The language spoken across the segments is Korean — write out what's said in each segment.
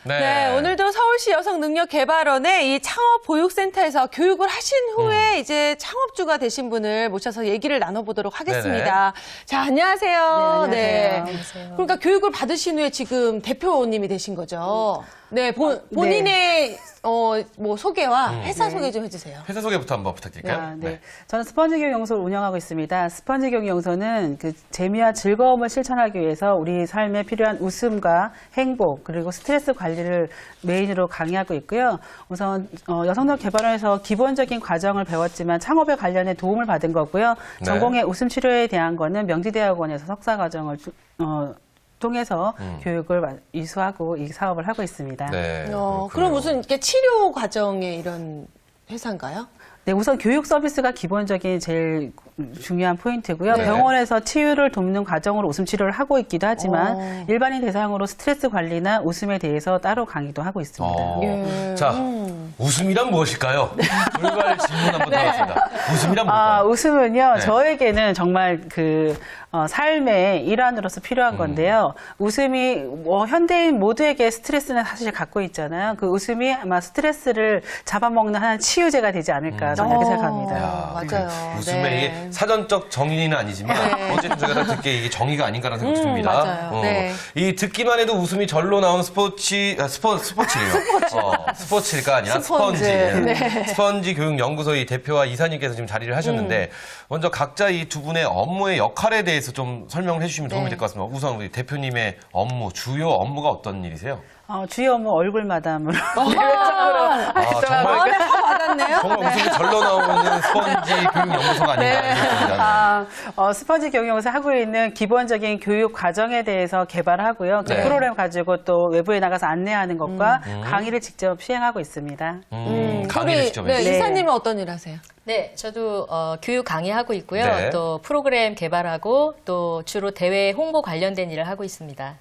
네. 네, 오늘도 서울시 여성능력개발원의 이 창업보육센터에서 교육을 하신 후에 이제 창업주가 되신 분을 모셔서 얘기를 나눠보도록 하겠습니다. 자, 안녕하세요. 네, 안녕하세요. 그러니까 교육을 받으신 후에 지금 대표님이 되신 거죠. 네, 본인의 뭐 소개와 회사 소개 좀 해주세요. 회사 소개부터 한번 부탁드릴까요? 네. 저는 스펀지교육연구소를 운영하고 있습니다. 스펀지교육연구소는 그 재미와 즐거움을 실천하기 위해서 우리 삶에 필요한 웃음과 행복 그리고 스트레스 관리를 메인으로 강의하고 있고요. 우선 여성능력개발원에서 기본적인 과정을 배웠지만 창업에 관련해 도움을 받은 거고요. 네. 전공의 웃음 치료에 대한 거는 명지대학원에서 석사 과정을 통해서 교육을 이수하고 이 사업을 하고 있습니다. 네. 그럼 무슨 이렇게 치료 과정에 이런 회사인가요? 네, 우선 교육 서비스가 기본적인 제일 중요한 포인트고요. 네. 병원에서 치유를 돕는 과정으로 웃음 치료를 하고 있기도 하지만 일반인 대상으로 스트레스 관리나 웃음에 대해서 따로 강의도 하고 있습니다. 예. 자, 웃음이란 무엇일까요? 돌발 질문 한번 드리겠습니다. 웃음이란 뭘까요? 웃음은요, 네. 저에게는 정말 삶의 일환으로서 필요한 건데요. 웃음이 현대인 모두에게 스트레스는 사실 갖고 있잖아요. 그 웃음이 아마 스트레스를 잡아먹는 하나의 치유제가 되지 않을까 저는 이렇게 생각합니다. 맞아요. 웃음의 네. 이게 사전적 정의는 아니지만 어쨌든 저희가 다 듣기에 이게 정의가 아닌가라는 생각이 듭니다. 맞아요. 네. 이 듣기만 해도 웃음이 절로 나오는 스포츠래요. 스포츠가 아니라 스펀지. 스펀지. 스펀지 교육연구소의 대표와 이사님께서 지금 자리를 하셨는데 먼저 각자 이 두 분의 업무의 역할에 대해서 좀 설명을 해주시면 도움이 될 것 같습니다. 우선 우리 대표님의 업무, 주요 업무가 어떤 일이세요? 주요 업무 얼굴 마담으로 정말 받았네요. 정말 웃음이 절로 나오는 스펀지 교육연구소가 아닌가 싶습니다. 스펀지 교육연구소 하고 있는 기본적인 교육 과정에 대해서 개발하고요. 그 네. 프로그램 가지고 또 외부에 나가서 안내하는 것과 강의를 직접 시행하고 있습니다. 강의를 직접 네, 해주세요. 이사님은 어떤 일 하세요? 네, 저도 교육 강의하고 있고요. 네. 또 프로그램 개발하고 또 주로 대외 홍보 관련된 일을 하고 있습니다.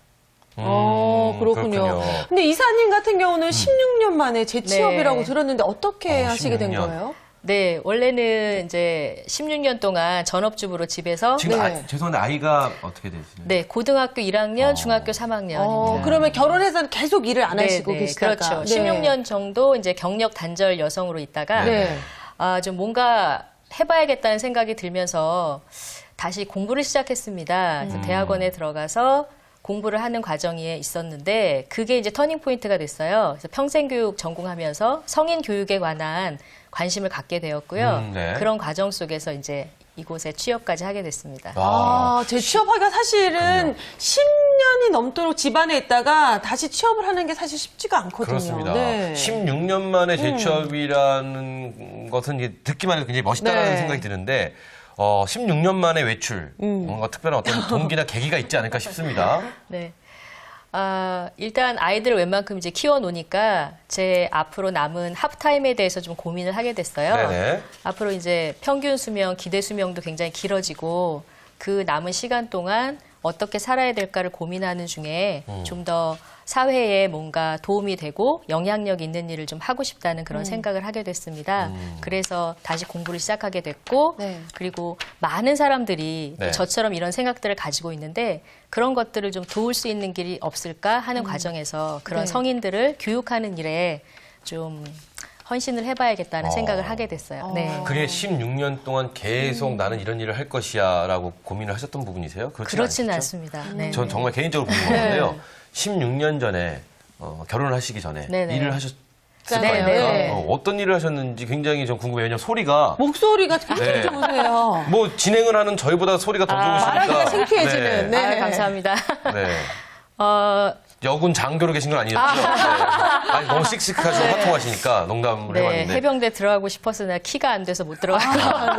그렇군요. 근데 이사님 같은 경우는 16년 만에 재취업이라고 네. 들었는데 어떻게 하시게 된 16년. 거예요? 네, 원래는 이제 16년 동안 전업주부로 집에서 지금 네. 죄송한데 아이가 어떻게 되시나요? 네, 고등학교 1학년, 중학교 3학년입니다. 그러면 결혼해서는 계속 일을 안 하시고 계시다가. 그렇죠. 네. 16년 정도 이제 경력 단절 여성으로 있다가 네. 좀 뭔가 해봐야겠다는 생각이 들면서 다시 공부를 시작했습니다. 그래서 대학원에 들어가서 공부를 하는 과정이 있었는데 그게 이제 터닝 포인트가 됐어요. 그래서 평생교육 전공하면서 성인 교육에 관한 관심을 갖게 되었고요. 네. 그런 과정 속에서 이제 이곳에 취업까지 하게 됐습니다. 재취업하기가 사실은 10년이 넘도록 집안에 있다가 다시 취업을 하는 게 사실 쉽지가 않거든요. 그렇습니다. 네. 16년 만에 재취업이라는 것은 이제 듣기만 해도 굉장히 멋있다라는 네. 생각이 드는데 16년 만에 외출, 뭔가 특별한 어떤 동기나 계기가 있지 않을까 싶습니다. 네. 일단 아이들을 웬만큼 이제 키워놓으니까 제 앞으로 남은 합타임에 대해서 좀 고민을 하게 됐어요. 네네. 앞으로 이제 평균 수명, 기대 수명도 굉장히 길어지고 그 남은 시간 동안 어떻게 살아야 될까를 고민하는 중에 좀 더 사회에 뭔가 도움이 되고 영향력 있는 일을 좀 하고 싶다는 그런 생각을 하게 됐습니다. 그래서 다시 공부를 시작하게 됐고 네. 그리고 많은 사람들이 네. 저처럼 이런 생각들을 가지고 있는데 그런 것들을 좀 도울 수 있는 길이 없을까 하는 과정에서 그런 네. 성인들을 교육하는 일에 좀 헌신을 해봐야겠다는 생각을 하게 됐어요. 네. 그게 16년 동안 계속 나는 이런 일을 할 것이야 라고 고민을 하셨던 부분이세요? 그렇지는 않습니다. 네. 전 정말 개인적으로 궁금한데요. 16년 전에 결혼을 하시기 전에 네네. 일을 하셨을 거 네, 아닙니까? 네. 어떤 일을 하셨는지 굉장히 좀 궁금해요. 왜냐면 소리가 목소리가 굉장히 네. 좋으세요. 뭐 진행을 하는 저희보다 소리가 더 좋으시니까 말하기가 창피해지는. 네. 네. 감사합니다. 네. 어, 여군 장교로 계신 건 아니었죠? 네. 아니, 너무 씩씩하시고 화통하시니까 농담을 네, 해봤는데. 해병대 들어가고 싶었으나 키가 안 돼서 못 들어가고.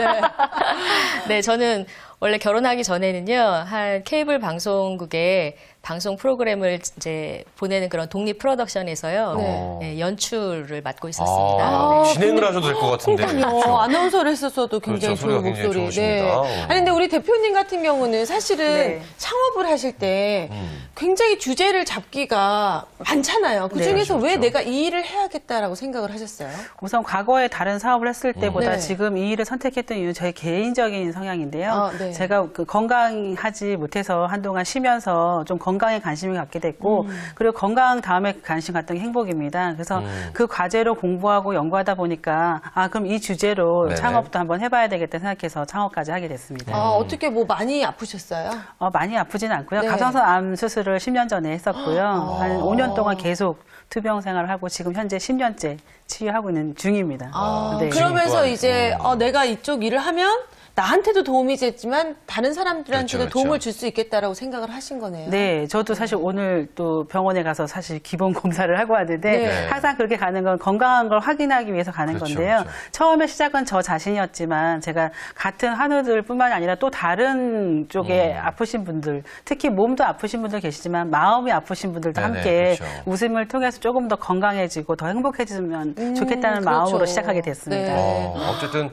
네, 저는 원래 결혼하기 전에는요, 한 케이블 방송국에 방송 프로그램을 이제 보내는 그런 독립 프로덕션에서요, 네, 연출을 맡고 있었습니다. 네. 진행을 하셔도 될 것 같은데. 그러니까요. 그렇죠? 아나운서를 했었어도 굉장히 그렇죠. 소리가 좋은 굉장히 목소리. 좋으십니다. 아니 근데 우리 대표님 같은 경우는 사실은 네. 창업을 하실 때 굉장히 주제를 잡기가 많잖아요. 그 중에서 왜 그렇죠. 내가 이 일을 해야겠다라고 생각을 하셨어요? 우선 과거에 다른 사업을 했을 때보다 네. 지금 이 일을 선택했던 이유는 저의 개인적인 성향인데요. 네. 제가 그 건강하지 못해서 한동안 쉬면서 좀 건강에 관심을 갖게 됐고 그리고 건강 다음에 관심 갖던 게 행복입니다. 그래서 그 과제로 공부하고 연구하다 보니까 그럼 이 주제로 네네. 창업도 한번 해봐야 되겠다 생각해서 창업까지 하게 됐습니다. 어떻게 뭐 많이 아프셨어요? 많이 아프지는 않고요. 네. 갑상선 암 수술을 10년 전에 했었고요. 한 5년 동안 계속 투병 생활을 하고 지금 현재 10년째 치유하고 있는 중입니다. 네. 그러면서 또한, 이제 내가 이쪽 일을 하면 나한테도 도움이 됐지만 다른 사람들한테도 그렇죠, 그렇죠. 도움을 줄 수 있겠다라고 생각을 하신 거네요. 네, 저도 사실 오늘 또 병원에 가서 사실 기본 검사를 하고 왔는데 네. 항상 그렇게 가는 건 건강한 걸 확인하기 위해서 가는 그렇죠, 건데요. 그렇죠. 처음에 시작은 저 자신이었지만 제가 같은 한우들뿐만이 아니라 또 다른 쪽에 아프신 분들, 특히 몸도 아프신 분들 계시지만 마음이 아프신 분들도 네네, 함께 그렇죠. 웃음을 통해서 조금 더 건강해지고 더 행복해지면 좋겠다는 그렇죠. 마음으로 시작하게 됐습니다. 네. 어쨌든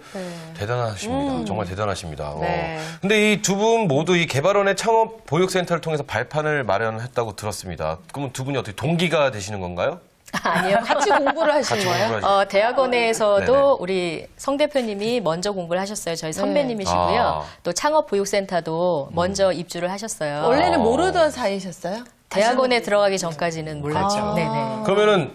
대단하십니다. 정말 대단하십니다. 네. 근데 이 두 분 모두 이 개발원의 창업 보육센터를 통해서 발판을 마련했다고 들었습니다. 그러면 두 분이 어떻게 동기가 되시는 건가요? 아니요. 같이 공부를 하신 같이 거예요? 공부를 하시- 대학원에서도 네네. 우리 성 대표님이 먼저 공부를 하셨어요. 저희 선배님이시고요. 아. 또 창업보육센터도 먼저 입주를 하셨어요. 원래는 모르던 사이셨어요? 대학원에 들어가기 전까지는 몰랐죠. 네네. 그러면은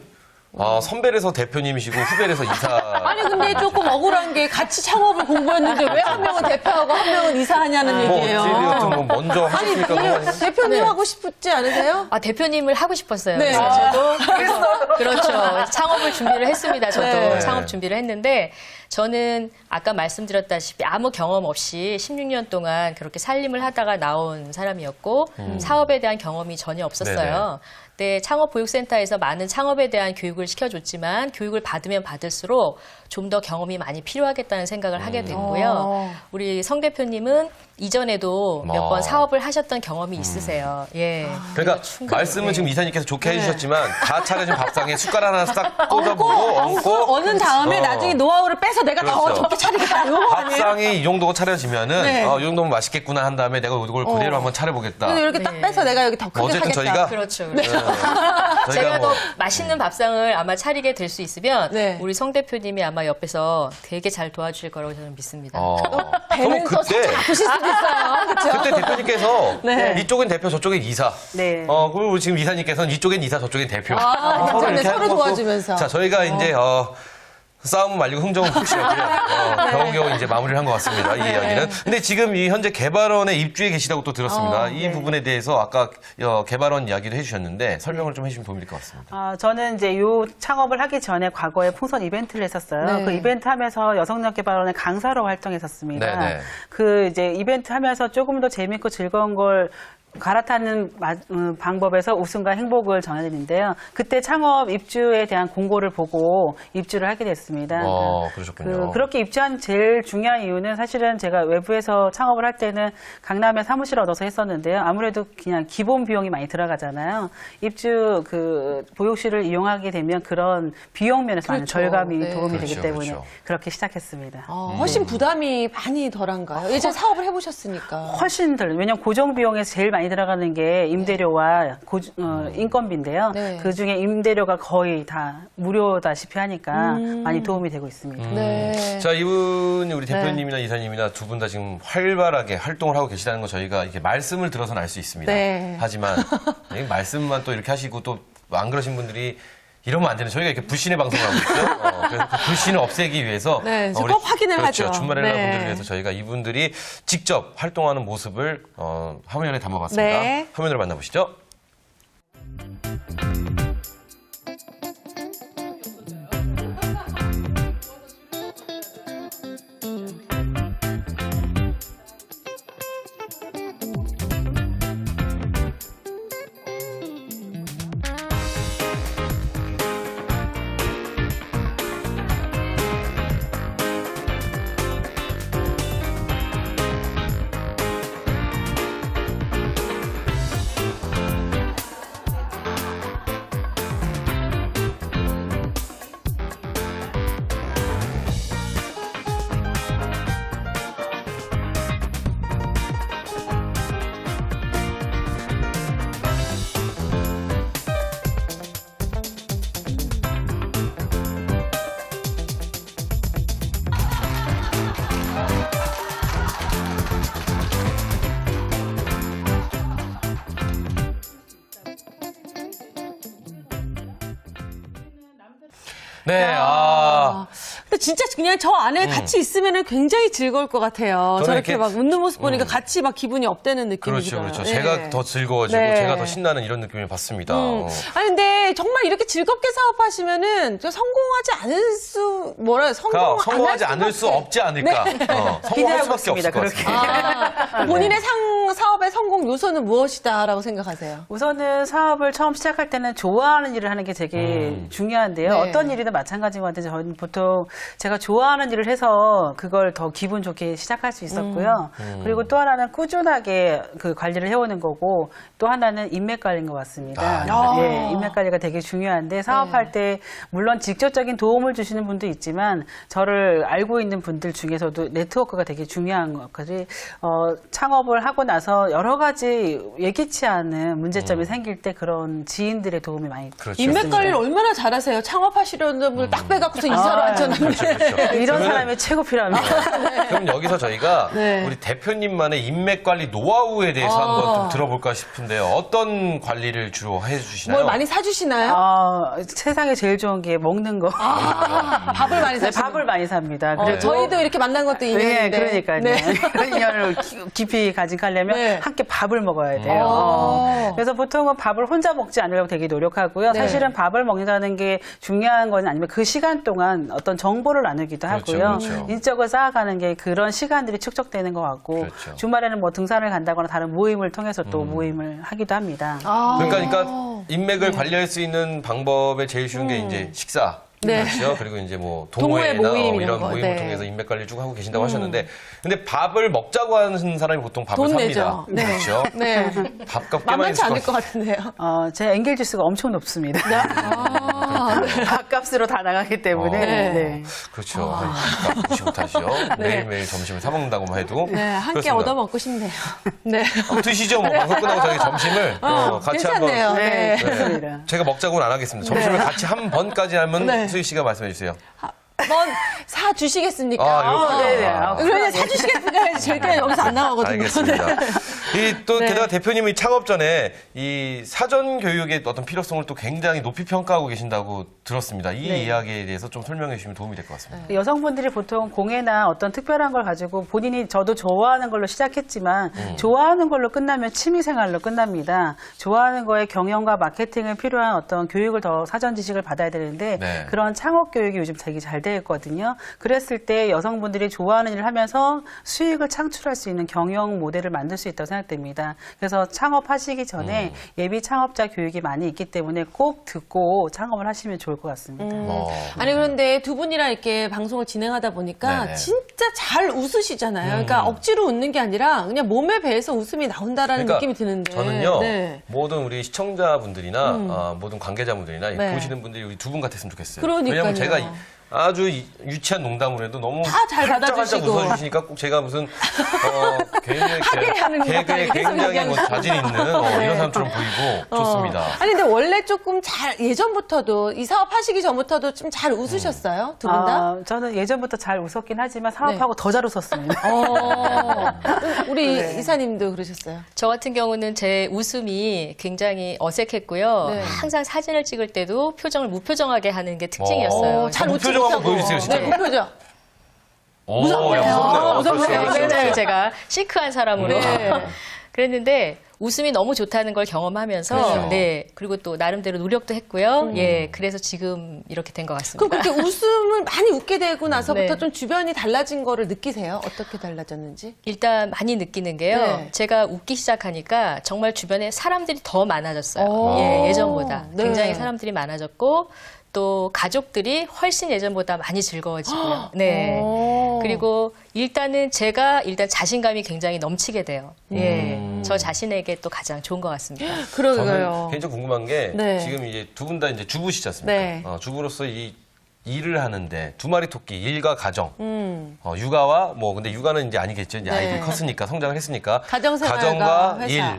선배라서 대표님이시고 후배라서 이사. 아니 근데 조금 억울한 게 같이 창업을 공부했는데 왜 한 명은 대표하고 한 명은 이사하냐는 뭐 얘기예요. 어찌되었든 뭐 먼저 아니 하셨으니까 그런 거 아니에요? 대표님 하고 싶지 않으세요? 대표님을 하고 싶었어요. 네. 그래서 저도 그렇죠. 창업을 준비를 했습니다. 저도 네. 창업 준비를 했는데 저는 아까 말씀드렸다시피 아무 경험 없이 16년 동안 그렇게 살림을 하다가 나온 사람이었고 사업에 대한 경험이 전혀 없었어요. 네, 창업보육센터에서 많은 창업에 대한 교육을 시켜줬지만 교육을 받으면 받을수록 좀 더 경험이 많이 필요하겠다는 생각을 하게 됐고요. 우리 성 대표님은 이전에도 몇 번 사업을 하셨던 경험이 있으세요. 예. 그러니까 말씀은 지금 이사님께서 좋게 해주셨지만 다 차려진 밥상에 숟가락 하나 딱 꽂아보고 얹고 얻은 다음에 나중에 노하우를 빼서 내가 더 그렇죠. 좋게 차리겠다. 이거 아니에요? 밥상이 이 정도가 차려지면은 네. 이 정도면 맛있겠구나 한 다음에 내가 이걸 그대로 한번 차려보겠다. 그래서 이렇게 딱 빼서 내가 여기 더 크게 어쨌든 하겠다. 저희가 그렇죠. 그렇죠. 저희가 제가 뭐 더 맛있는 밥상을 아마 차리게 될 수 있으면 네. 우리 성 대표님이 아마 옆에서 되게 잘 도와주실 거라고 저는 믿습니다. 배는 또 살짝 아프실 수도 있어요. 그렇죠? 그때 대표님께서 네. 이쪽엔 대표 저쪽엔 이사. 네. 그리고 지금 이사님께서는 이쪽엔 이사 저쪽엔 대표. 괜찮네. 이렇게 서로 하는 거고. 도와주면서. 자 저희가 이제 싸움은 말리고 흥정은 푸시하고요. 겨우겨우 이제 마무리를 한 것 같습니다. 이 이야기는. 근데 지금 이 현재 개발원에 입주해 계시다고 또 들었습니다. 이 부분에 대해서 아까 개발원 이야기도 해주셨는데 설명을 좀 해주시면 도움이 될 것 같습니다. 저는 이제 요 창업을 하기 전에 과거에 풍선 이벤트를 했었어요. 네. 그 이벤트 하면서 여성력개발원의 강사로 활동했었습니다. 네네. 그 이제 이벤트 하면서 조금 더 재밌고 즐거운 걸 갈아타는 방법에서 웃음과 행복을 전해드리는데요. 그때 창업 입주에 대한 공고를 보고 입주를 하게 됐습니다. 그러셨군요. 그렇게 입주한 제일 중요한 이유는 사실은 제가 외부에서 창업을 할 때는 강남에 사무실을 얻어서 했었는데요. 아무래도 그냥 기본 비용이 많이 들어가잖아요. 입주 보육실을 이용하게 되면 그런 비용 면에서 많은 그렇죠. 절감이 네. 도움이 그렇죠, 되기 때문에 그렇죠. 그렇게 시작했습니다. 훨씬 부담이 많이 덜한가요? 예전에 사업을 해보셨으니까. 훨씬 덜. 왜냐면 고정 비용에서 제일 많이 들어가는 게 임대료와 인건비인데요. 네. 그 중에 임대료가 거의 다 무료다시피 하니까 많이 도움이 되고 있습니다. 네. 자, 이분이 우리 대표님이나 이사님이나 두 분 다 지금 활발하게 활동을 하고 계시다는 거 저희가 이렇게 말씀을 들어서는 알 수 있습니다. 네. 하지만 이 말씀만 또 이렇게 하시고 또 안 그러신 분들이 이러면 안 되는 저희가 이렇게 불신의 방송을 하고 있죠. 그래서 그 불신을 없애기 위해서 네, 꼭 확인을 그렇죠. 하죠. 준말의 네. 분들을 위해서 저희가 이분들이 직접 활동하는 모습을 화면에 담아봤습니다. 네. 화면으로 만나보시죠. 네, 근데 진짜 그냥 저 안에 같이 있으면 굉장히 즐거울 것 같아요. 저는 저렇게 이렇게- 막 웃는 모습 보니까 같이 막 기분이 업되는 느낌이 그렇죠, 들어요. 그렇죠. 네. 제가 더 즐거워지고 네. 제가 더 신나는 이런 느낌을 받습니다. 아니 근데 정말 이렇게 즐겁게 사업하시면은 저 성공하지 않을 수 그러니까 성공하지 않을 수 없지 않을까. 성공할 기대하고 수밖에 없을 있습니다, 것 그렇게. 같습니다. 본인의 사업의 성공 요소는 무엇이다라고 생각하세요? 우선은 사업을 처음 시작할 때는 좋아하는 일을 하는 게 되게 중요한데요. 네. 어떤 일이든 마찬가지인 것 같은데 저는 보통 제가 좋아하는 일을 해서 그걸 더 기분 좋게 시작할 수 있었고요. 그리고 또 하나는 꾸준하게 그 관리를 해오는 거고 또 하나는 인맥 관리인 것 같습니다. 아, 예, 인맥 관리가 되게 중요한데 사업할 때 물론 직접적인 도움을 주시는 분도 있지만 저를 알고 있는 분들 중에서도 네트워크가 되게 중요한 것 같아요. 창업을 하고 나서 여러 가지 예기치 않은 문제점이 생길 때 그런 지인들의 도움이 많이 그렇죠. 인맥 관리를 얼마나 잘하세요? 창업하시려는 분을 딱 빼갖고서 이사로 앉혀놨는데. 그렇죠, 그렇죠. 이런 그러면은- 사람이 최고 필요합니다. 그럼 여기서 저희가 네. 우리 대표님만의 인맥 관리 노하우에 대해서 한번 좀 들어볼까 싶은데요. 어떤 관리를 주로 해주시나요? 뭘 많이 사주시나요? 세상에 제일 좋은 게 먹는 거. 밥을 많이 네, 사시나요? 밥을 많이 삽니다. 그리고 저희도 이렇게 만난 것도 인연인데. 네, 그러니까요. 네. 그런 인연을 깊이 간직하려면 네. 함께 밥을 먹어야 돼요. 그래서 보통은 밥을 혼자 먹지 않으려고 되게 노력하고요. 네. 사실은 밥을 먹는다는 게 중요한 건 아니면 그 시간 동안 어떤 정보를 나누기도 그렇죠, 하고요. 그렇죠. 인적을 쌓아가는 게 그런 시간들이 축적되는 것 같고 그렇죠. 주말에는 뭐 등산을 간다거나 다른 모임을 통해서 또 모임을 하기도 합니다. 그러니까 인맥을 관리할 수 있는 방법에 제일 쉬운 게 이제 식사. 네. 그렇죠. 그리고 이제 뭐 동호회 동호회나 모임 이런 이런 거. 모임을 네. 통해서 인맥 관리를 쭉 하고 계신다고 하셨는데, 근데 밥을 먹자고 하는 사람이 보통 밥을 돈 삽니다. 내죠. 네. 그렇죠. 네. 밥값 꽤 많이 만만치 않을 쓸 것 같은데요. 제 엔겔 지수가 엄청 높습니다. 네. 밥값으로 다 나가기 때문에. 네. 네. 그렇죠. 밥 무시 못하시죠. 매일매일 점심을 사 먹는다고만 해도. 네, 함께 그렇습니다. 얻어먹고 싶네요. 네. 드시죠. 뭐 방송 끝나고 저희 점심을 같이 괜찮네요. 한번. 네. 좋습니다. 제가 먹자고는 안 하겠습니다. 점심을 같이 한 번까지 하면 네. 수희 씨가 말씀해 주세요. 한번 사주시겠습니까? 이렇게. 네네. 그러면 사주시겠습니까? 해야지 절대 여기서 안 나가거든요. 알겠습니다. 네. 이 또 네. 게다가 대표님이 창업 전에 이 사전 교육의 어떤 필요성을 또 굉장히 높이 평가하고 계신다고 들었습니다. 이 네. 이야기에 대해서 좀 설명해 주시면 도움이 될 것 같습니다. 여성분들이 보통 공예나 어떤 특별한 걸 가지고 본인이 저도 좋아하는 걸로 시작했지만 좋아하는 걸로 끝나면 취미생활로 끝납니다. 좋아하는 거에 경영과 마케팅에 필요한 어떤 교육을 더 사전 지식을 받아야 되는데 네. 그런 창업 교육이 요즘 되게 잘 되어 있거든요. 그랬을 때 여성분들이 좋아하는 일을 하면서 수익을 창출할 수 있는 경영 모델을 만들 수 있다고 생각됩니다. 그래서 창업하시기 전에 예비 창업자 교육이 많이 있기 때문에 꼭 듣고 창업을 하시면 좋을 것 같습니다. 아니 그런데 두 분이랑 이렇게 방송을 진행하다 보니까 네네. 진짜 잘 웃으시잖아요. 그러니까 억지로 웃는 게 아니라 그냥 몸에 배에서 웃음이 나온다라는 느낌이 드는데. 저는요, 네. 모든 우리 시청자분들이나 모든 관계자분들이나 네. 보시는 분들이 우리 두 분 같았으면 좋겠어요. 그러니까요. 왜냐면 제가 아주 유치한 농담을 해도 너무 다잘 활짝활짝 받아주시고. 웃어주시니까 꼭 제가 무슨 굉장히 하는 것 개그에 같아요. 계속 굉장히 얘기하는 뭐 거. 자질이 있는 이런 사람처럼 보이고 좋습니다. 아니 근데 원래 조금 잘 예전부터도 이 사업 하시기 전부터도 좀 잘 웃으셨어요? 두 분 다? 저는 예전부터 잘 웃었긴 하지만 사업하고 더 잘 웃었습니다. 우리 이사님도 그러셨어요? 저 같은 경우는 제 웃음이 굉장히 어색했고요. 네. 항상 사진을 찍을 때도 표정을 무표정하게 하는 게 특징이었어요. 잘 무표정 웃지 한번 못하고. 보여주세요, 진짜로. 네, 무표정. 무섭네요. 무섭네요. 네네. 제가 시크한 사람으로. 네. 그랬는데 웃음이 너무 좋다는 걸 경험하면서 그렇죠. 네 그리고 또 나름대로 노력도 했고요. 예 그래서 지금 이렇게 된 것 그럼 같습니다. 그렇게 웃음을 많이 웃게 되고 나서부터 네. 좀 주변이 달라진 거를 느끼세요? 어떻게 달라졌는지? 일단 많이 느끼는 게요. 네. 제가 웃기 시작하니까 정말 주변에 사람들이 더 많아졌어요. 오. 예, 예전보다 네. 굉장히 사람들이 많아졌고 또 가족들이 훨씬 예전보다 많이 즐거워지고요. 네. 오. 그리고 일단은 제가 일단 자신감이 굉장히 넘치게 돼요. 예. 저 자신에게 또 가장 좋은 것 같습니다. 저는 그러게요. 개인적으로 궁금한 게 네. 지금 이제 두 분 다 이제 주부시지 않습니까? 네. 주부로서 이 일을 하는데 두 마리 토끼 일과 가정, 육아와 뭐 근데 육아는 이제 아니겠죠. 이제 네. 아이들이 컸으니까 성장을 했으니까 가정생활과 가정과 회사. 일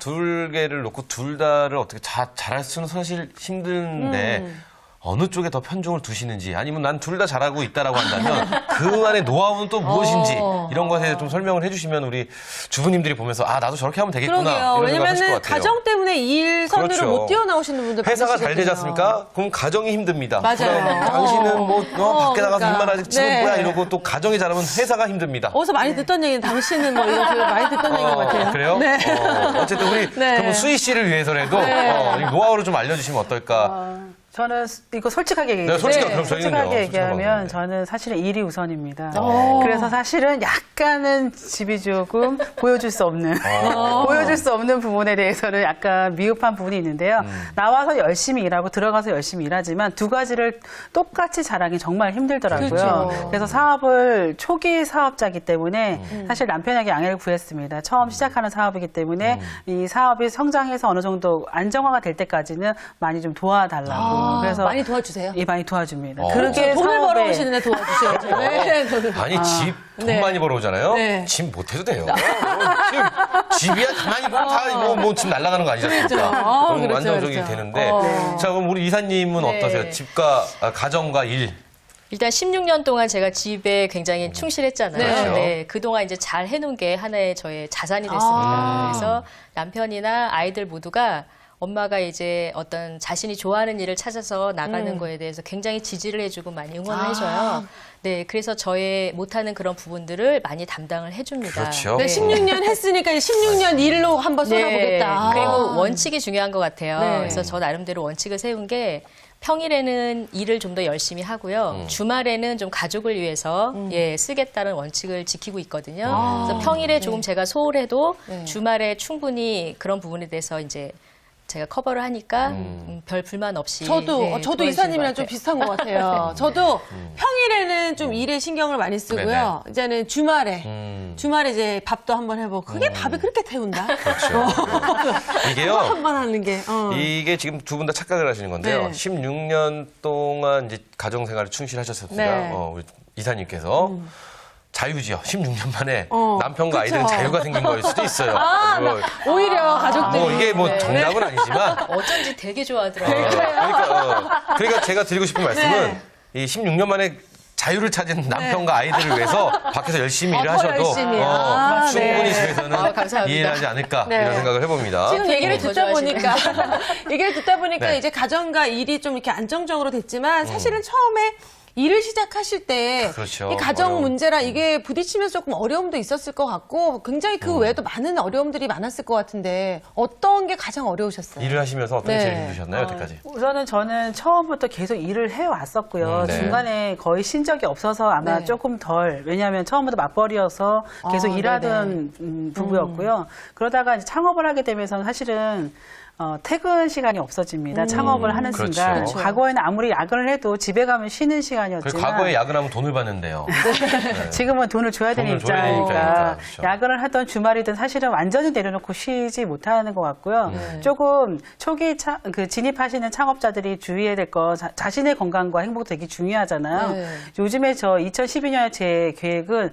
둘 개를 놓고 둘 다를 어떻게 잘할 수는 사실 힘든데. 어느 쪽에 더 편중을 두시는지 아니면 난 둘 다 잘하고 있다라고 한다면 그 안에 노하우는 또 무엇인지 이런 것에 좀 설명을 해주시면 우리 주부님들이 보면서 아 나도 저렇게 하면 되겠구나 그러게요. 이런 생각을 하실 것 왜냐면은 같아요. 가정 때문에 일 성향이 면으로 그렇죠. 못 뛰어나오시는 분들 회사가 잘 되지 많으시거든요. 않습니까? 그럼 가정이 힘듭니다. 맞아요. 그럼 당신은 뭐 밖에 나가서 그러니까. 일만 하지 지금 네. 뭐야 이러고 또 가정이 잘하면 회사가 힘듭니다. 어디서 많이 듣던 얘기는 당신은 뭐 이거 되게 많이 듣던 얘기인 것 같아요. 그래요? 네. 어쨌든 우리 네. 그러면 수희 씨를 위해서라도 이 노하우를 좀 알려주시면 어떨까? 저는 이거 솔직하게 네, 얘기해요. 솔직하게, 그럼 저희는요. 솔직하게 솔직한 얘기하면 방법인데. 저는 사실은 일이 우선입니다. 오. 그래서 사실은 약간은 집이 조금 보여줄 수 없는 보여줄 수 없는 부분에 대해서는 약간 미흡한 부분이 있는데요. 나와서 열심히 일하고 들어가서 열심히 일하지만 두 가지를 똑같이 잘하기 정말 힘들더라고요. 그렇죠. 그래서 사업을 초기 사업자이기 때문에 사실 남편에게 양해를 구했습니다. 처음 시작하는 사업이기 때문에 이 사업이 성장해서 어느 정도 안정화가 될 때까지는 많이 좀 도와달라고. 그래서 많이 도와주세요. 예, 많이 도와줍니다. 그렇게 돈을 사업에- 벌어오시는데 도와주셔야죠. 네, 돈을. 아니 집 돈 네. 많이 벌어오잖아요. 네. 집 못해도 돼요. 집이야 가만히 보면 다뭐집 날아가는 거 아니지 않습니까? 그럼 그렇죠, 안정적이 그렇죠. 되는데 어. 자 그럼 우리 이사님은 네. 어떠세요? 집과 가정과 일. 일단 16년 동안 제가 집에 굉장히 충실했잖아요. 네. 그렇죠. 네, 그동안 이제 잘 해놓은 게 하나의 저의 자산이 됐습니다. 그래서 남편이나 아이들 모두가 엄마가 이제 어떤 자신이 좋아하는 일을 찾아서 나가는 거에 대해서 굉장히 지지를 해주고 많이 응원을 해줘요. 네, 그래서 저의 못하는 그런 부분들을 많이 담당을 해줍니다. 그렇죠. 네, 16년 했으니까 이제 16년 일로 한번 쏟아보겠다. 그리고 원칙이 중요한 것 같아요. 네. 그래서 저 나름대로 원칙을 세운 게 평일에는 일을 좀 더 열심히 하고요. 주말에는 좀 가족을 위해서 쓰겠다는 원칙을 지키고 있거든요. 그래서 평일에 조금 제가 소홀해도 네. 주말에 충분히 그런 부분에 대해서 이제 제가 커버를 하니까 별 불만 없이 저도 네, 저도 도와주시는 이사님이랑 것 좀 같아요. 비슷한 것 같아요. 저도 평일에는 좀 일에 신경을 많이 쓰고요. 이제는 주말에 이제 밥도 한번 해보고 그게 밥이 그렇게 태운다. 그렇죠. 이게요. 한번 하는 게. 이게 지금 두 분 다 착각을 하시는 건데요. 네. 16년 동안 이제 가정생활에 충실하셨습니다. 네. 우리 이사님께서. 자유지요. 16년 만에 어, 남편과 그쵸. 아이들은 자유가 생긴 거일 수도 있어요. 오히려 가족들이. 뭐 이게 뭐 정답은 아니지만 어쩐지 되게 좋아하더라고요. 그러니까 제가 드리고 싶은 말씀은 이 16년 만에 자유를 찾은 남편과 아이들을 위해서 밖에서 열심히 일을 더 하셔도 열심히. 아, 충분히 네. 집에서는 감사합니다. 이해를 하지 않을까 네. 이런 생각을 해봅니다. 지금 얘기를 더 듣다 좋아하시네. 보니까 얘기를 듣다 보니까 네. 이제 가정과 일이 좀 이렇게 안정적으로 됐지만 사실은 처음에 일을 시작하실 때 그렇죠. 이 가정 어려움. 문제라 이게 부딪히면서 조금 어려움도 있었을 것 같고 굉장히 그 외에도 많은 어려움들이 많았을 것 같은데 어떤 게 가장 어려우셨어요? 일을 하시면서 어떤 게 네. 제일 힘드셨나요, 여태까지? 우선은 저는 처음부터 계속 일을 해왔었고요. 네. 중간에 거의 쉰 적이 없어서 아마 네. 조금 덜, 왜냐하면 처음부터 맞벌이여서 계속 아, 일하던 부부였고요. 그러다가 이제 창업을 하게 되면서 사실은 퇴근 시간이 없어집니다. 창업을 하는 그렇죠. 순간. 그렇죠. 과거에는 아무리 야근을 해도 집에 가면 쉬는 시간이었지만 그리고 과거에 야근하면 돈을 받는데요. 네. 지금은 돈을 줘야 되는 돈을 줘야 되는 입장이니까 입장이니까, 그렇죠. 야근을 하던 주말이든 사실은 완전히 내려놓고 쉬지 못하는 것 같고요. 조금 초기 진입하시는 창업자들이 주의해야 될 거 자신의 건강과 행복 되게 중요하잖아요. 네. 요즘에 저 2012년에 제 계획은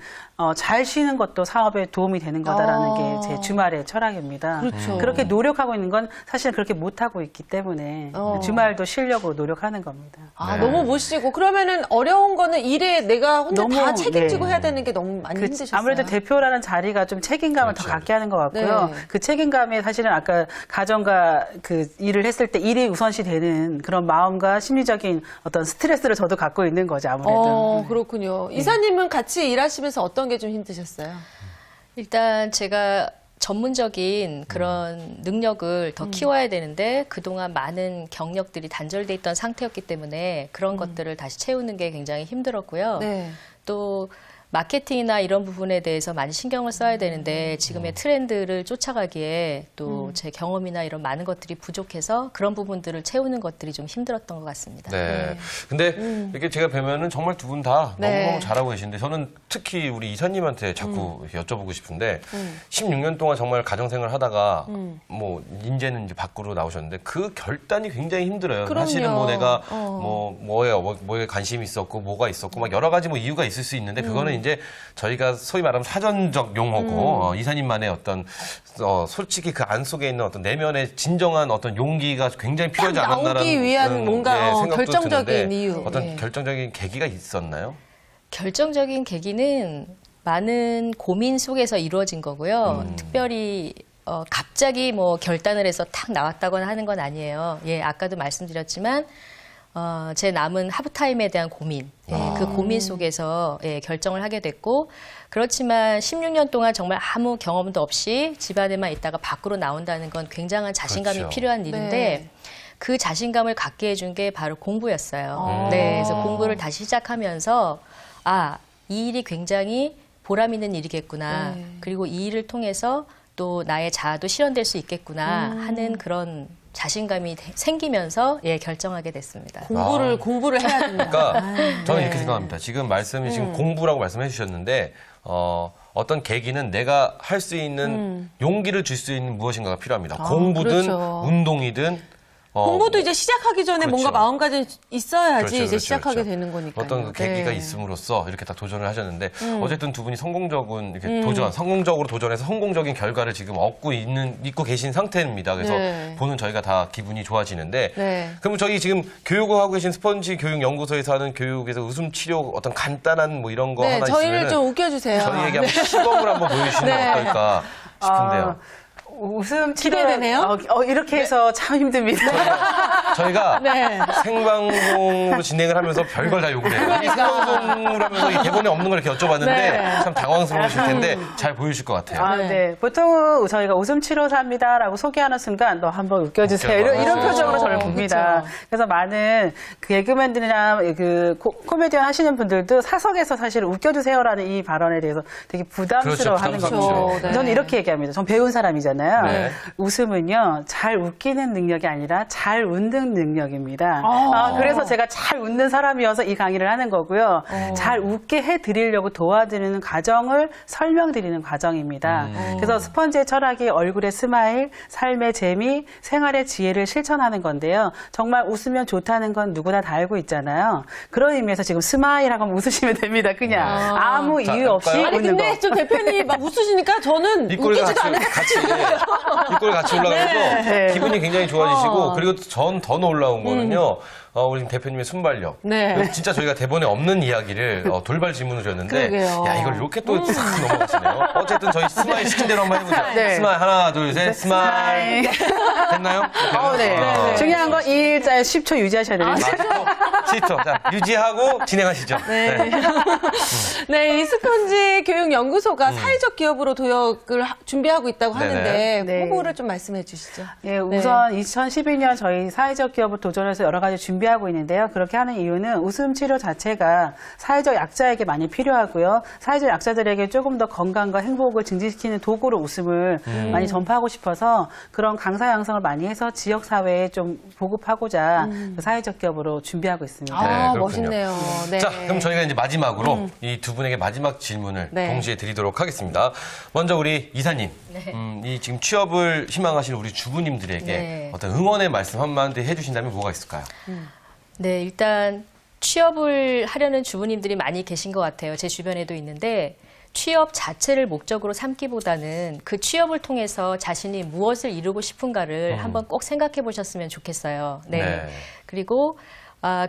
잘 쉬는 것도 사업에 도움이 되는 거다라는 게 제 주말의 철학입니다. 그렇죠. 그렇게 노력하고 있는 건 사실 그렇게 못하고 있기 때문에 주말도 쉬려고 노력하는 겁니다. 아, 너무 못 쉬고 그러면은 어려운 거는 일에 내가 혼자 너무, 다 책임지고 네. 해야 되는 게 너무 많이 힘드셨어요. 아무래도 대표라는 자리가 좀 책임감을 그렇죠. 더 갖게 하는 것 같고요. 네. 그 책임감이 사실은 아까 가정과 그 일을 했을 때 일이 우선시 되는 그런 마음과 심리적인 어떤 스트레스를 저도 갖고 있는 거죠, 아무래도. 그렇군요. 이사님은 같이 일하시면서 어떤 게 좀 힘드셨어요? 일단 제가 전문적인 그런 능력을 더 키워야 되는데 그동안 많은 경력들이 단절돼 있던 상태였기 때문에 그런 것들을 다시 채우는 게 굉장히 힘들었고요. 네. 또 마케팅이나 이런 부분에 대해서 많이 신경을 써야 되는데 지금의 트렌드를 쫓아가기에 또 제 경험이나 이런 많은 것들이 부족해서 그런 부분들을 채우는 것들이 좀 힘들었던 것 같습니다. 네. 근데 이렇게 제가 뵈면은 정말 두 분 다 네. 너무너무 잘하고 계신데 저는 특히 우리 이사님한테 자꾸 이렇게 여쭤보고 싶은데 16년 동안 정말 가정생활 하다가 뭐 이제는 이제 밖으로 나오셨는데 그 결단이 굉장히 힘들어요. 그럼요. 사실은 뭐 내가 뭐에 관심이 있었고 뭐가 있었고 막 여러 가지 뭐 이유가 있을 수 있는데 그거는 이제 저희가 소위 말하면 사전적 용어고 이사님만의 어떤 솔직히 그 안 속에 있는 어떤 내면의 진정한 어떤 용기가 굉장히 필요하지 딱 나오기 않았나라는 위한 뭔가 생각도 결정적인 드는데 이유. 어떤 예. 결정적인 계기가 있었나요? 결정적인 계기는 많은 고민 속에서 이루어진 거고요. 특별히 갑자기 뭐 결단을 해서 탁 나왔다거나 하는 건 아니에요. 예, 아까도 말씀드렸지만 제 남은 하프타임에 대한 고민, 그 고민 속에서 결정을 하게 됐고, 그렇지만 16년 동안 정말 아무 경험도 없이 집안에만 있다가 밖으로 나온다는 건 굉장한 자신감이 그렇죠. 필요한 일인데 네. 그 자신감을 갖게 해준 게 바로 공부였어요. 네, 그래서 공부를 다시 시작하면서 이 일이 굉장히 보람 있는 일이겠구나. 네. 그리고 이 일을 통해서 또 나의 자아도 실현될 수 있겠구나 하는 그런 자신감이 생기면서 결정하게 됐습니다. 공부를 해야 된다. 그러니까 저는 네. 이렇게 생각합니다. 지금 지금 공부라고 말씀해 주셨는데 어떤 계기는 내가 할 수 있는 용기를 줄 수 있는 무엇인가가 필요합니다. 공부든 그렇죠. 운동이든 공부도 이제 시작하기 전에 그렇죠. 뭔가 마음가짐 있어야지 이제 그렇죠, 시작하게 그렇죠. 되는 거니까요. 어떤 그 계기가 네. 있음으로써 이렇게 딱 도전을 하셨는데 어쨌든 두 분이 성공적으로 도전해서 성공적인 결과를 지금 얻고 계신 상태입니다. 그래서 네. 보는 저희가 다 기분이 좋아지는데 네. 그럼 저희 지금 교육을 하고 계신 스펀지 교육연구소에서 하는 교육에서 웃음 치료 어떤 간단한 뭐 이런 거 네, 하나 저희를 있으면 좀 웃겨주세요. 저희에게 한번 시범을 한번 보여주시면 네. 어떨까 싶은데요. 웃음 치료 기대되네요? 이렇게 해서 참 힘듭니다. 저희가 네. 생방송으로 진행을 하면서 별걸 다 요구를 해요. 이 생방송을 하면서 이 대본에 없는 걸 이렇게 여쭤봤는데 네. 참 당황스러우실 텐데 잘 보여주실 것 같아요. 네. 보통 저희가 웃음 치료사입니다라고 소개하는 순간 너 한번 웃겨주세요. 이런 표정으로 저를 봅니다. 그쵸. 그래서 많은 그 개그맨들이나 그 코미디언 하시는 분들도 사석에서 사실 웃겨주세요라는 이 발언에 대해서 되게 부담스러워하는 그렇죠. 거죠. 부담스럽죠. 네. 저는 이렇게 얘기합니다. 전 배운 사람이잖아요. 네. 웃음은요, 잘 웃기는 능력이 아니라 잘 웃는 능력입니다. 그래서 제가 잘 웃는 사람이어서 이 강의를 하는 거고요. 잘 웃게 해드리려고 도와드리는 과정을 설명드리는 과정입니다. 그래서 스펀지의 철학이 얼굴의 스마일, 삶의 재미, 생활의 지혜를 실천하는 건데요. 정말 웃으면 좋다는 건 누구나 다 알고 있잖아요. 그런 의미에서 지금 스마일하고 웃으시면 됩니다. 그냥 아무 자, 이유 없이 아니, 아니 웃는 근데 거. 저 대표님 막 웃으시니까 저는 입꼬리 웃기지도 않아요. 입꼬리 같이 올라가서 네. 기분이 굉장히 좋아지시고 그리고 전 더 놀라운 거는요. 우리 지금 대표님의 순발력. 네. 진짜 저희가 대본에 없는 이야기를 돌발 질문을 드렸는데 그러게요. 야 이걸 이렇게 또 싹 넘어가시네요. 어쨌든 저희 스마일 시킨 대로 한번 해보죠. 네. 스마일 하나 둘 셋 스마일 됐나요? 네. 중요한 건 1일자에 10초 유지하셔야 됩니다. 10초. 자, 유지하고 진행하시죠. 네. 네, 이 스펀지 교육연구소가 사회적 기업으로 도약을 준비하고 있다고 네네. 하는데 네. 후보를 좀 말씀해 주시죠. 예, 우선 2012년 저희 사회적 기업을 도전해서 여러 가지 준비하고 있는데요. 그렇게 하는 이유는 웃음 치료 자체가 사회적 약자에게 많이 필요하고요. 사회적 약자들에게 조금 더 건강과 행복을 증진시키는 도구로 웃음을 많이 전파하고 싶어서 그런 강사 양성을 많이 해서 지역 사회에 좀 보급하고자 그 사회적 기업으로 준비하고 있습니다. 아, 그렇군요. 멋있네요. 네. 자, 그럼 저희가 이제 마지막으로 이 두 분에게 마지막 질문을 네. 동시에 드리도록 하겠습니다. 먼저 우리 이사님, 이 지금 취업을 희망하시는 우리 주부님들에게 네. 어떤 응원의 말씀 한마디 해주신다면 뭐가 있을까요? 네, 일단 취업을 하려는 주부님들이 많이 계신 것 같아요. 제 주변에도 있는데 취업 자체를 목적으로 삼기보다는 그 취업을 통해서 자신이 무엇을 이루고 싶은가를 한번 꼭 생각해 보셨으면 좋겠어요. 네. 네. 그리고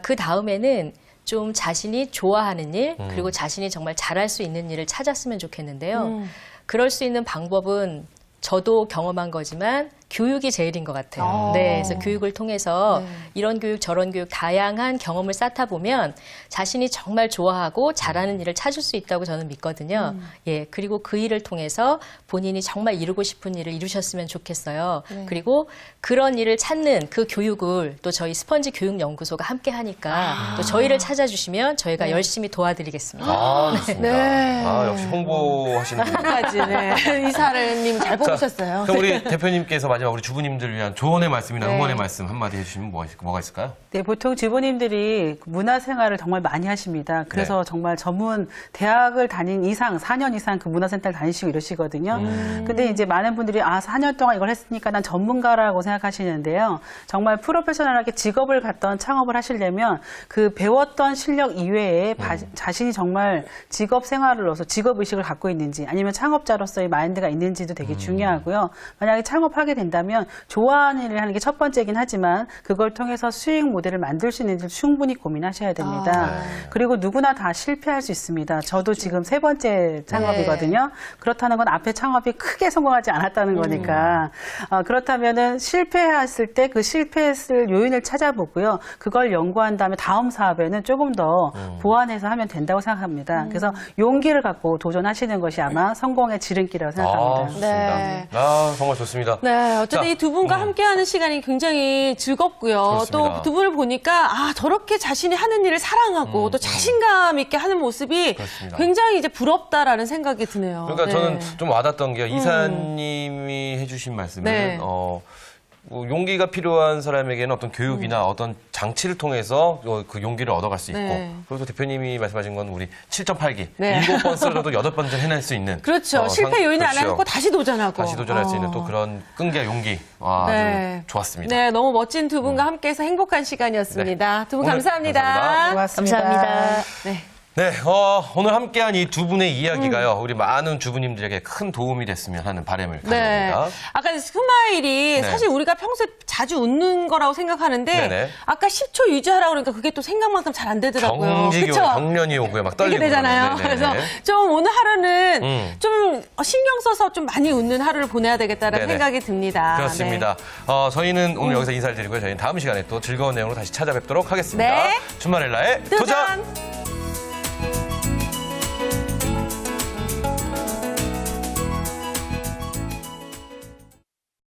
그 다음에는 좀 자신이 좋아하는 일, 그리고 자신이 정말 잘할 수 있는 일을 찾았으면 좋겠는데요. 그럴 수 있는 방법은 저도 경험한 거지만 교육이 제일인 것 같아요. 네, 그래서 교육을 통해서 이런 교육, 저런 교육, 다양한 경험을 쌓다 보면 자신이 정말 좋아하고 잘하는 일을 찾을 수 있다고 저는 믿거든요. 예, 그리고 그 일을 통해서 본인이 정말 이루고 싶은 일을 이루셨으면 좋겠어요. 그리고 그런 일을 찾는 그 교육을 또 저희 스펀지 교육연구소가 함께 하니까 또 저희를 찾아주시면 저희가 열심히 도와드리겠습니다. 아, 좋습니다. 네. 아, 역시 홍보하시는 분. 까지 네. 이사님 잘 뽑으셨어요. 그럼 우리 대표님께서 마지막 우리 주부님들을 위한 조언의 말씀이나 응원의 말씀 한마디 해주시면 뭐가 있을까요? 네, 보통 주부님들이 문화생활을 정말 많이 하십니다. 그래서 정말 전문 대학을 다닌 이상, 4년 이상 그 문화센터를 다니시고 이러시거든요. 근데 이제 많은 분들이 4년 동안 이걸 했으니까 난 전문가라고 생각하시는데요. 정말 프로페셔널하게 직업을 갖던 창업을 하시려면 그 배웠던 실력 이외에 자신이 정말 직업 생활로서 직업 의식을 갖고 있는지 아니면 창업자로서의 마인드가 있는지도 되게 중요하고요. 만약에 창업하게 된다 된다면 좋아하는 일을 하는 게 첫 번째긴 하지만 그걸 통해서 수익 모델을 만들 수 있는지 충분히 고민하셔야 됩니다. 그리고 누구나 다 실패할 수 있습니다. 저도 지금 세 번째 창업이거든요. 그렇다는 건 앞에 창업이 크게 성공하지 않았다는 거니까 그렇다면은 실패했을 때 그 실패했을 요인을 찾아보고요. 그걸 연구한 다음에 다음 사업에는 조금 더 보완해서 하면 된다고 생각합니다. 그래서 용기를 갖고 도전하시는 것이 아마 성공의 지름길이라고 생각합니다. 좋습니다. 네. 정말 좋습니다. 네, 어쨌든 자, 이 두 분과 함께하는 시간이 굉장히 즐겁고요. 그렇습니다. 또 두 분을 보니까 저렇게 자신이 하는 일을 사랑하고 또 자신감 있게 하는 모습이 그렇습니다. 굉장히 이제 부럽다라는 생각이 드네요. 그러니까 네. 저는 좀 와닿던 게 이사님이 해주신 말씀은 네. 뭐 용기가 필요한 사람에게는 어떤 교육이나 어떤 장치를 통해서 그 용기를 얻어갈 수 있고 네. 그리고 또 대표님이 말씀하신 건 우리 7.8기 네. 7번 쓰러도 8번째 해낼 수 있는 그렇죠. 실패 요인을 안 그렇죠. 하고 다시 도전하고. 다시 도전할 수 있는 또 그런 끈기와 용기 네. 아주 좋았습니다. 네, 너무 멋진 두 분과 함께해서 행복한 시간이었습니다. 두 분 오늘 감사합니다. 감사합니다. 고맙습니다. 감사합니다. 네. 네, 오늘 함께한 이 두 분의 이야기가요, 우리 많은 주부님들에게 큰 도움이 됐으면 하는 바람을 네. 가져봅니다. 아까 스마일이 네. 사실 우리가 평소에 자주 웃는 거라고 생각하는데 네네. 아까 10초 유지하라고 그러니까 그게 또 생각만큼 잘 안 되더라고요. 경직이 그쵸? 경련이 오고요, 막 떨리고 이게 되잖아요. 그러는데, 그래서 네네. 좀 오늘 하루는 좀 신경 써서 좀 많이 웃는 하루를 보내야 되겠다는 네네. 생각이 듭니다. 그렇습니다. 저희는 오늘 여기서 인사를 드리고요. 저희는 다음 시간에 또 즐거운 내용으로 다시 찾아뵙도록 하겠습니다. 네. 주말엘라의 네. 도전! 도전!